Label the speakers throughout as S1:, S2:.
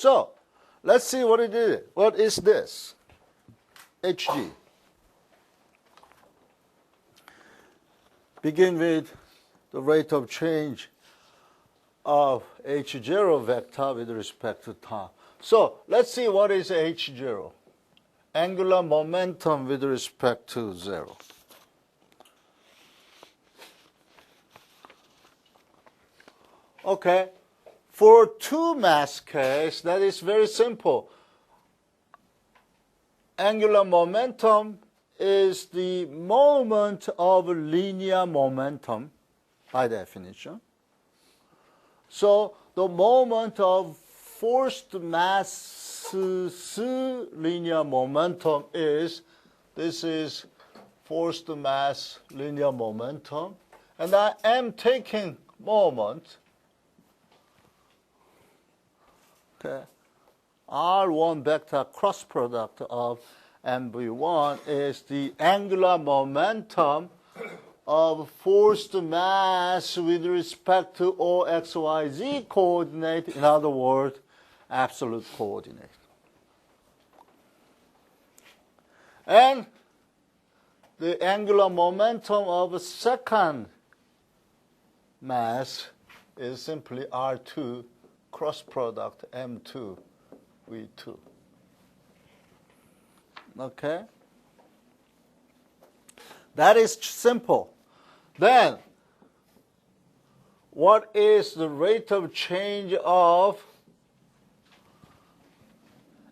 S1: So let's see what it is. What is this? Hg. Begin with the rate of change of H0 vector with respect to time. So let's see what is H0. Angular momentum with respect to 0. Okay, for two mass case, that is very simple. Angular momentum is the moment of linear momentum by definition. So the moment of forced mass linear momentum is, this is forced mass linear momentum. And I am taking moment, okay, R1 vector cross product of MV1 is the angular momentum of forced mass with respect to OXYZ coordinate, in other words, absolute coordinate. And the angular momentum of a second mass is simply R2 cross product M2 V2. Okay? That is simple. Then, what is the rate of change of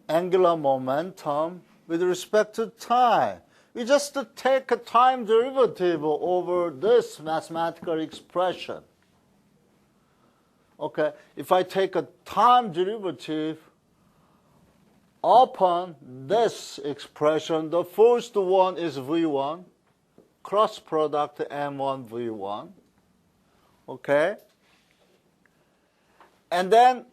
S1: angular momentum with respect to time? We just take a time derivative over this mathematical expression. Okay, if I take a time derivative upon this expression, the first one is V1, cross product M1 V1, okay? And then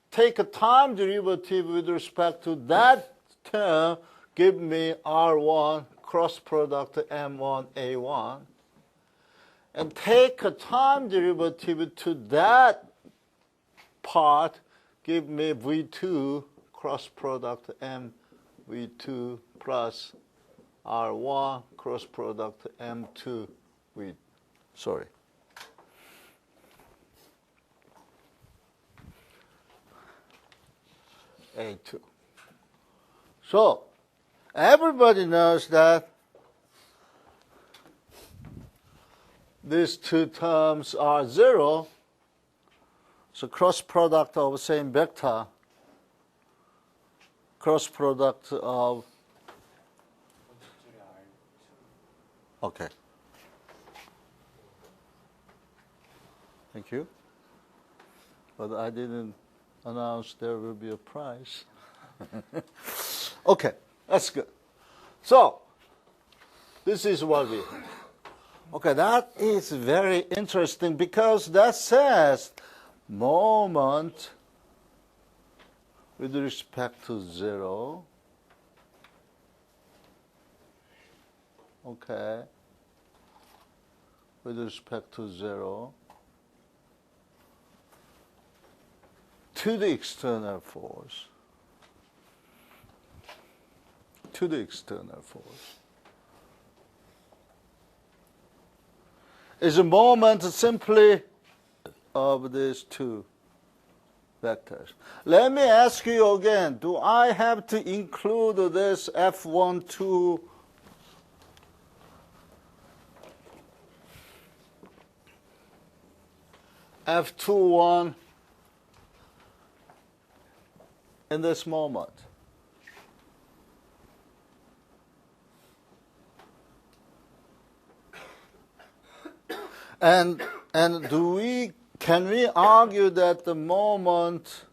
S1: take a time derivative with respect to that term, give me R1 cross product M1 A1, and take a time derivative to that part, give me V2 cross product M V2 plus R1 cross product M2 V, sorry. A2. So everybody knows that these two terms are 0. So cross product of same vector, cross product of, okay. Thank you. But I didn't announce there will be a prize. Okay, that's good. So, this is what we have. Okay, that is very interesting because that says moment with respect to 0, okay, with respect to 0, to the external force, to the external force, is a moment simply of these two vectors. Let me ask you again, do I have to include this F12 F21 in this moment? And can we argue that the moment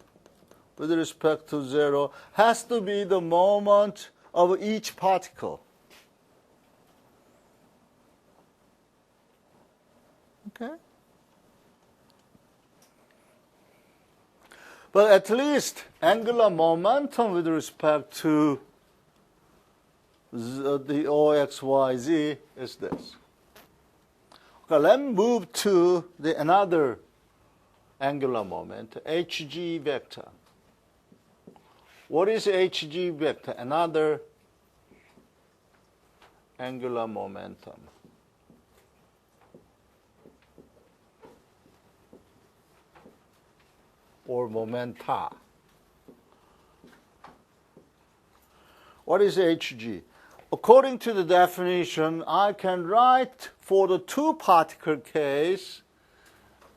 S1: with respect to 0 has to be the moment of each particle? Okay? But at least angular momentum with respect to the OXYZ is this. Okay, let's move to another angular moment, Hg vector. What is hg vector? Another angular momentum. Or momenta. What is hg? According to the definition, I can write for the two-particle case,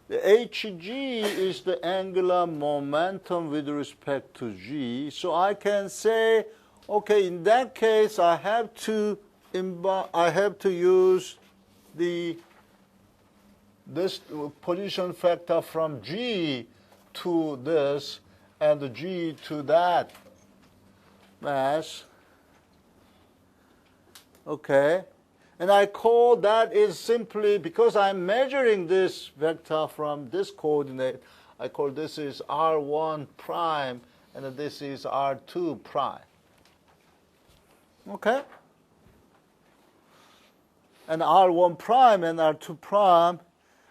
S1: the hg is the angular momentum with respect to g. So I can say, okay, in that case, I have to use this position factor from g to this and g to that mass. Okay, and I call that is simply because I'm measuring this vector from this coordinate. I call this is R1 prime and this is R2 prime. Okay, and R1 prime and R2 prime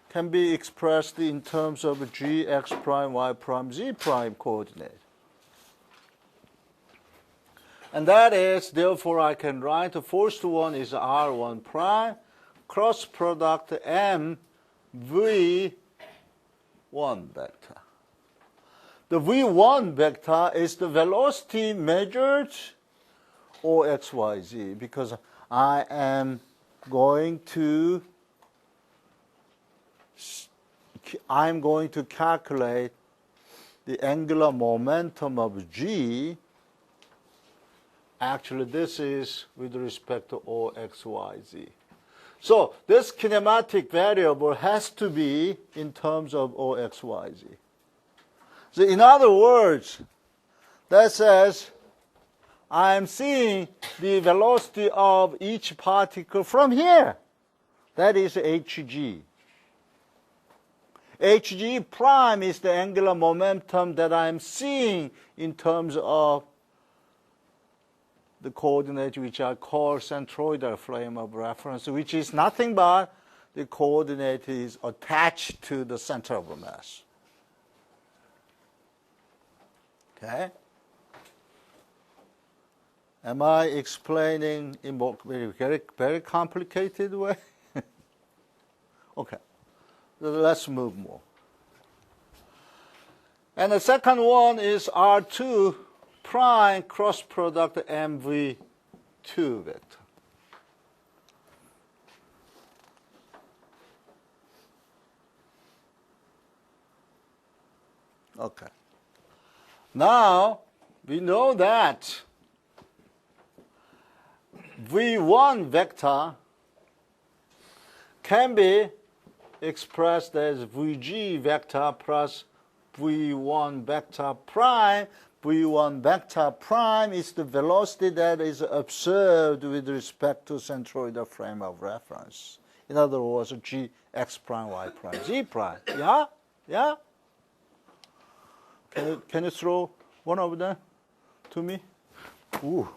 S1: can be expressed in terms of g, x prime, y prime, z prime coordinate. And that is, therefore, I can write the first one is R1 prime, cross product M V1 vector. The V1 vector is the velocity measured or xyz, because I am going to calculate the angular momentum of g. Actually, this is with respect to O, X, Y, Z. So this kinematic variable has to be in terms of O, X, Y, Z. So in other words, that says I am seeing the velocity of each particle from here. That is hg. hg prime is the angular momentum that I am seeing in terms of the coordinate which I call centroidal frame of reference, which is nothing but the coordinate is attached to the center of the mass. Okay? Am I explaining in a very, very complicated way? Okay. Let's move more. And the second one is R2 prime cross product MV2 vector. Okay. Now we know that V1 vector can be expressed as Vg vector plus V1 vector prime. V1 vector prime is the velocity that is observed with respect to centroidal frame of reference. In other words, g, x prime, y prime, z prime. Yeah? Yeah? Can you throw one of them to me? Ooh.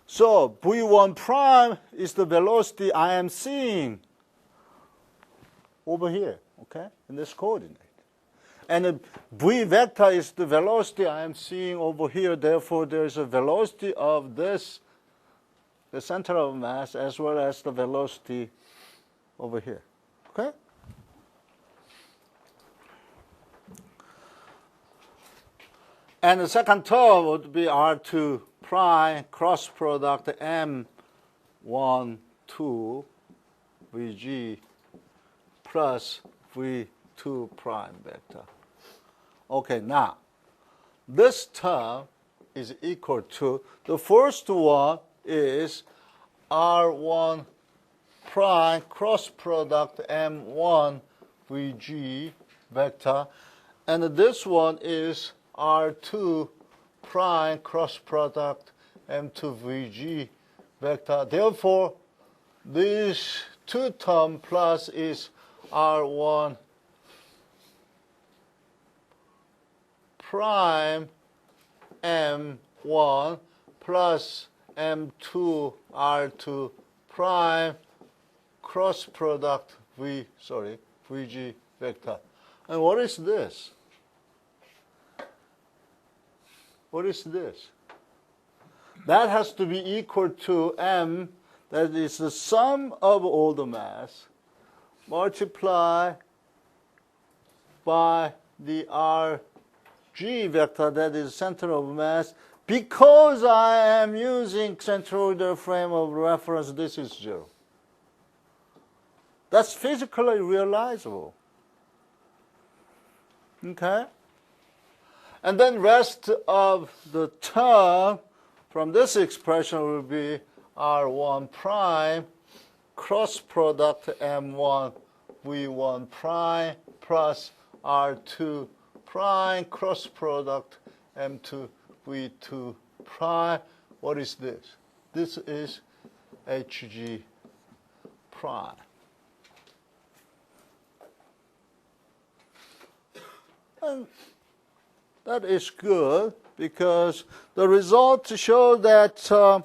S1: So V1 prime is the velocity I am seeing over here, okay, in this coordinate. And V vector is the velocity I am seeing over here. Therefore, there is a velocity of this, the center of mass, as well as the velocity over here. Okay? And the second term would be R2 prime cross product M1, 2 Vg plus V2 prime vector. Okay, now, this term is equal to, the first one is R1 prime cross product M1 Vg vector, and this one is R2 prime cross product M2 Vg vector. Therefore, these two terms plus is R1 prime M1 plus M2 R2 prime cross product Vg vector. And what is this? What is this? That has to be equal to m, that is the sum of all the mass, multiply by the Rg vector, that is center of mass. Because I am using centroidal frame of reference, this is 0. That's physically realizable. Okay? And then rest of the term from this expression will be R1 prime cross product M1 V1 prime plus R2 prime cross product M2 V2 prime. What is this? This is Hg prime. And that is good because the results show that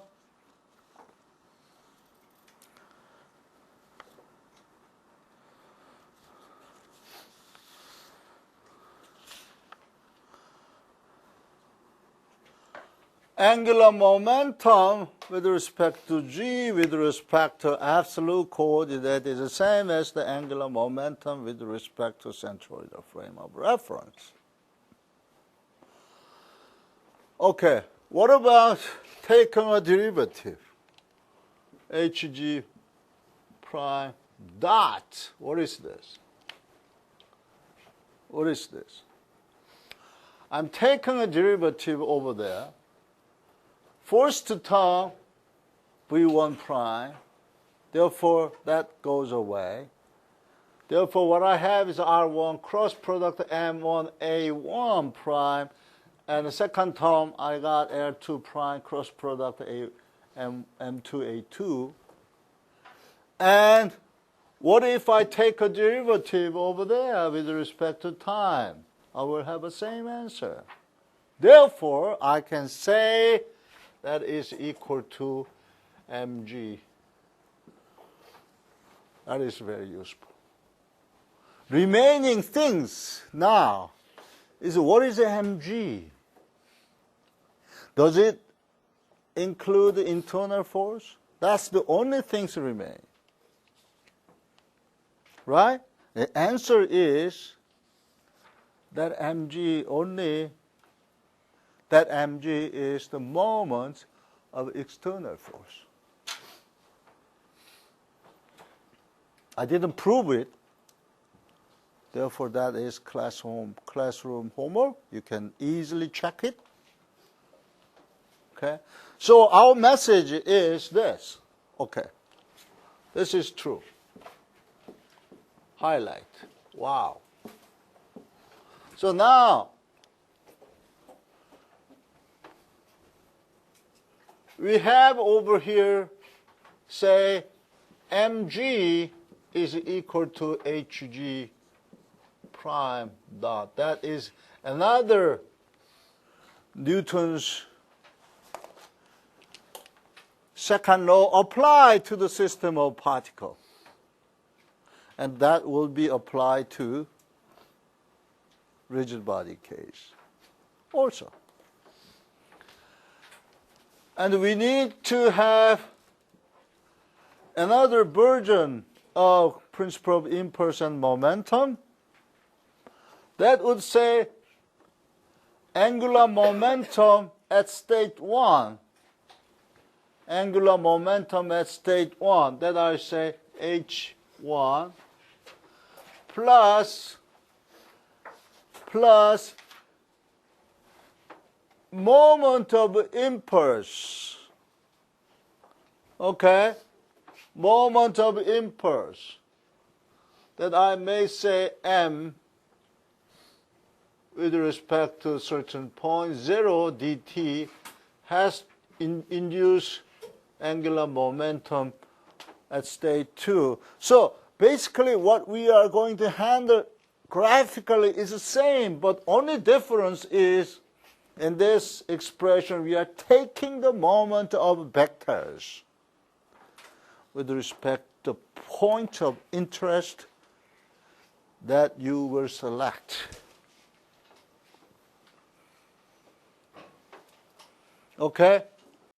S1: angular momentum with respect to g with respect to absolute coordinate is the same as the angular momentum with respect to centroidal frame of reference. Okay, what about taking a derivative? Hg prime dot. What is this? What is this? I'm taking a derivative over there. First term, V1 prime. Therefore, that goes away. Therefore, what I have is R1 cross product M1 A1 prime. And the second term, I got L2 prime cross product M2 A2. And what if I take a derivative over there with respect to time? I will have the same answer. Therefore, I can say that is equal to mg. That is very useful. Remaining things now is what is mg? Does it include internal force? That's the only things remain. Right? The answer is that mg only, that mg is the moment of external force. I didn't prove it. Therefore, that is classroom homework. You can easily check it. Okay? So our message is this. Okay. This is true. Highlight. Wow. So now, we have over here, say, mg is equal to hg prime dot. That is another Newton's second law applied to the system of particles. And that will be applied to rigid body case also. And we need to have another version of principle of impulse and momentum. That would say angular momentum at state 1. Angular momentum at state 1. That I say h1 plus moment of impulse. Okay? Moment of impulse. That I may say m with respect to a certain point, 0 dt has induced angular momentum at state 2. So basically what we are going to handle graphically is the same, but only difference is in this expression we are taking the moment of vectors with respect to point of interest that you will select. Okay?